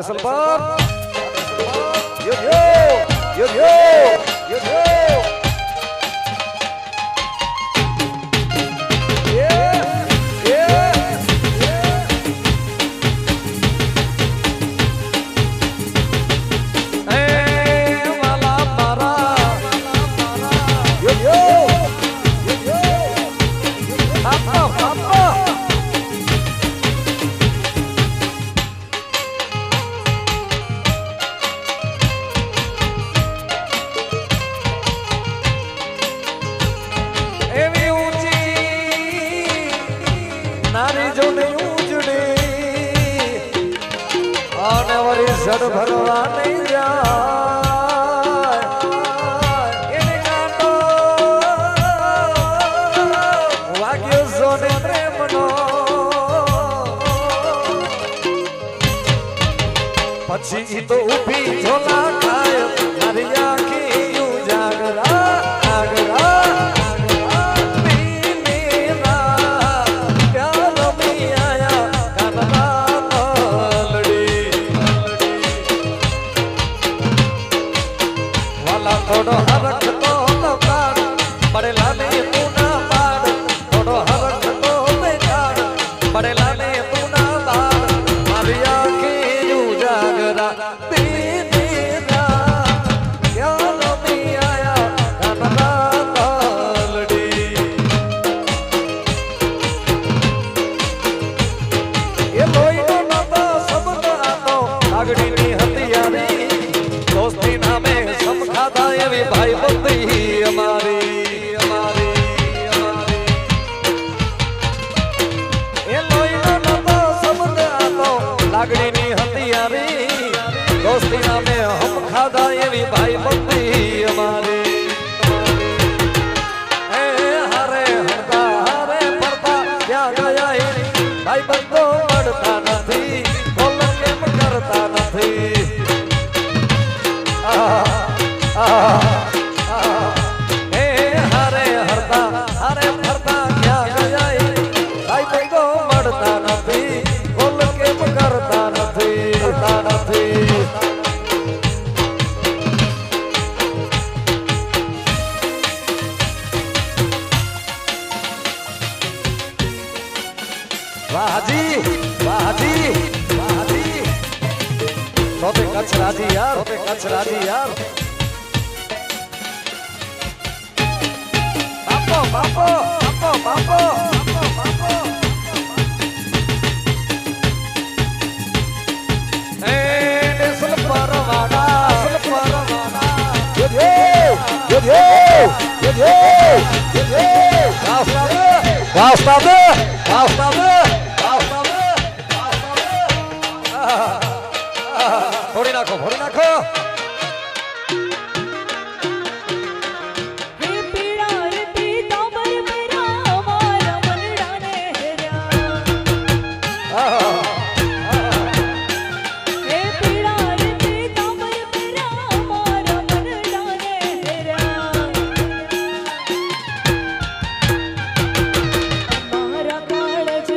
अरे सलमान यो यो यो यो यो यो जड़ भरवा नहीं जाए वाग्यो सोने प्रेमनो पछी तो उभी झोला खाए मारी आँखी यूं जागरा आगरा थोड़ो हरक तो बेकार बड़े लाने तू ना बार थोड़ो हरक तो बेकार बड़े लाने तू ना बार मारी आँखें यूं जागरा तेरा क्या नहीं आया गाना तालड़ी ये लोई ना तो सब ना तो आगड़ी नी हथियारी दोस्ती नामे खादा ये भी भाई बंदी हमारी हमारी हमारी ये लोई ना तो समझ आतो लागड़ी नी हथियारी दोस्ती नामे हम खादा ये भी भाई बंदी हमारी हरे हरदा हरे परदा क्या गया भाई बंदो मरता नहीं बोल के करता नहीं हरे हरदा हरे भरदा क्या गया भाई बंदो मरता नहीं बोल के करता नहीं वाजी वाजी वाजी तो कच्छ राजी यार तो कच्छ राजी यार बापो बापो बापो बापो सुन परवाना भोरी नाखो भोरी नाखो काळज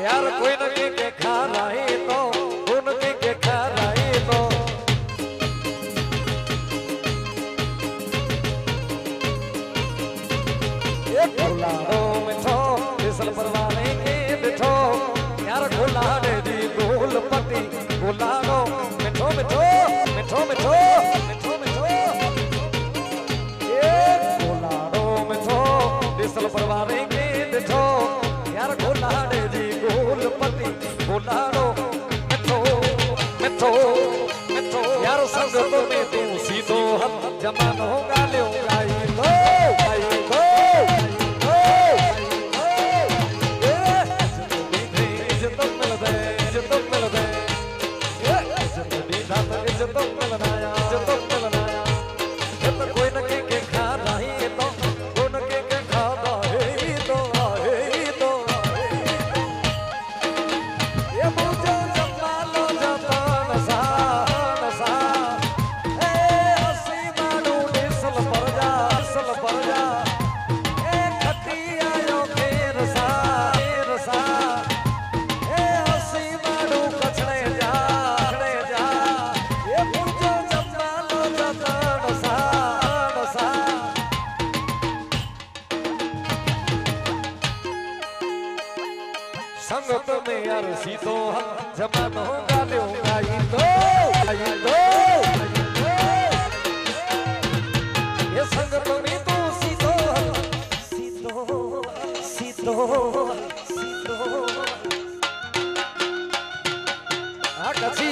यार कोई न के खा रही तो उनके के खा रही तो एक गुलाड़ो मिठो इसल परवाने के बिठो यार गुलाड़े दी गोल पति गुलाड़ो मिठो मिठो मिठो मिठो मिठो मिठो एक गुलाड़ो मिठो इसल परवाने के बिठो यार गुलाड़े दी गोल पति गुलाड़ो मिठो मिठो मिठो यार संगत में तू सीधो हथ जमानो गालियो गाई दो संगत में यार सीधो हथ जमानो गालियो गाई दो ये संगत में तू सीधो सीधो सीधो सीधो आकाशी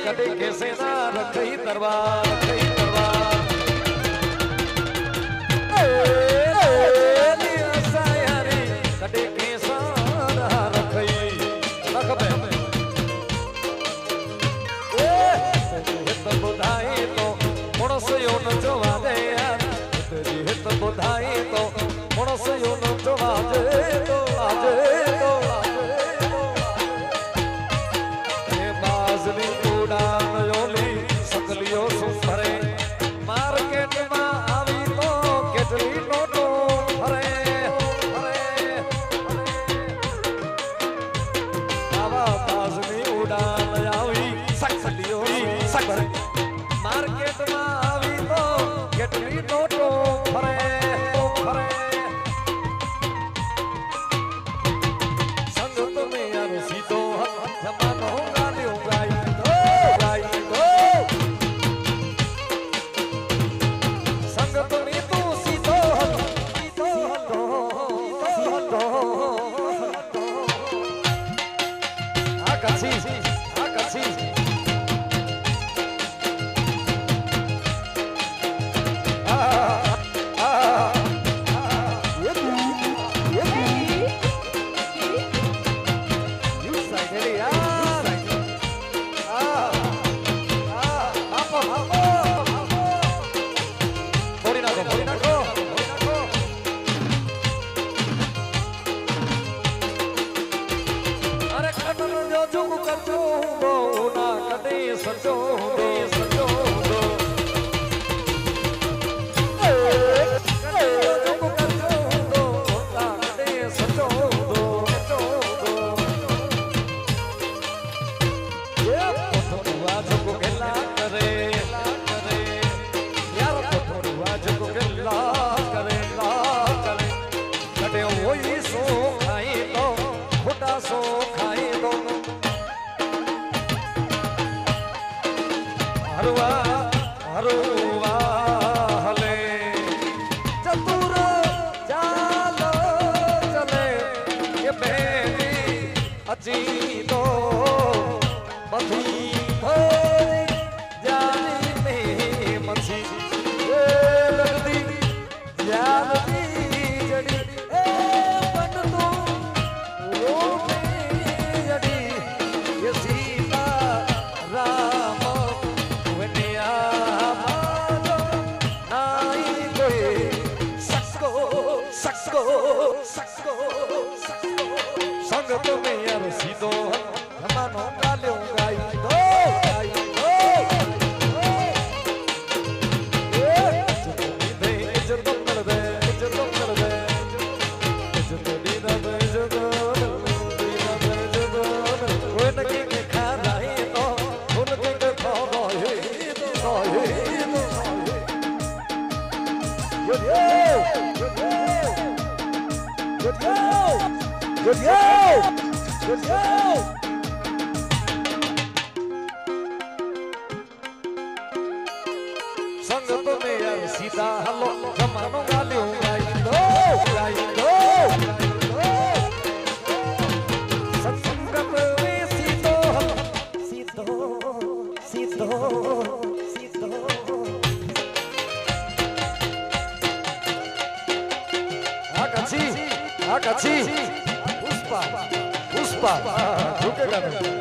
कदे कैसे ना रखई दरबार कदे कैसा ना रखई हित बुधाई तो मुणस यो न जोवा दे यार तेरी हित बुधाई तो मुणस यो न जोवा दे तो आजे तो बाजनी उड़ान योली सकलियो सुभरे मार्केट में आवी तो केटली नोटो भरे आवा बाजनी उड़ान आवी सकलियो सकभरे मार्केट में आवी तो केटली नोटो भरे संगत में यार सीधो जमानो પછી તો પછી થઈ જાની ને મછી એ લગતી જાનતી જડી એ બન તો રોટી જડી એ સીતા રામ વનિયા માજો નાઈ કોઈ સકો સકો સકો સંગત में यार सीधो हमानो गालियों गाई दो इज्जत कर दे इज्जत कर दे इज्जत दीना दे इज्जत दीना दे इज्जत कोई नकी के खा नहीं तो उनके के खा गए तो Good yo! Good yo! संगत में यार सीधा हलो जमानो गालियों गाई दो संगत में सीधो सीधो सीधो सीधो आकाशी पुष्पा झुकेगा नहीं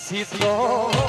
Cidro